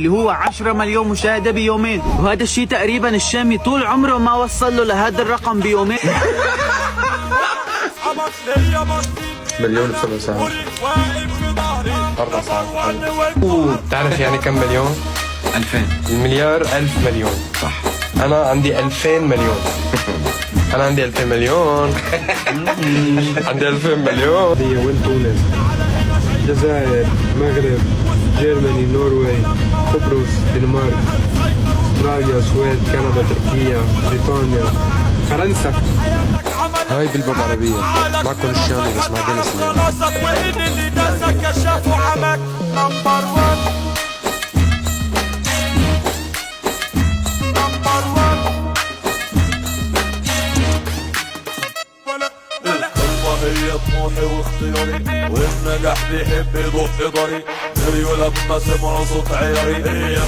اللي هو 10 مليون مشاهدة بيومين، وهذا الشيء تقريبا الشامي طول عمره ما وصل له لهذا الرقم بيومين. مليون ب7 ساعات، 4 ساعات. تعرف يعني كم مليون؟ 2000. المليار 1000 مليون. صح. أنا عندي 2000 مليون. أنا عندي 2000 مليون. عندي 2000 مليون. هي وين تونس؟ الجزائر، المغرب، جيرماني، نرويج، قبرص، دنمارك، استراليا، السويد، كندا، تركيا، بريطانيا، فرنسا. هاي بالباب عربية، معكم الشامي بس مع دنس. هي طموحي واختياري، والنجاح بيحب يضخ ضري. لما سمعوا صوت عياري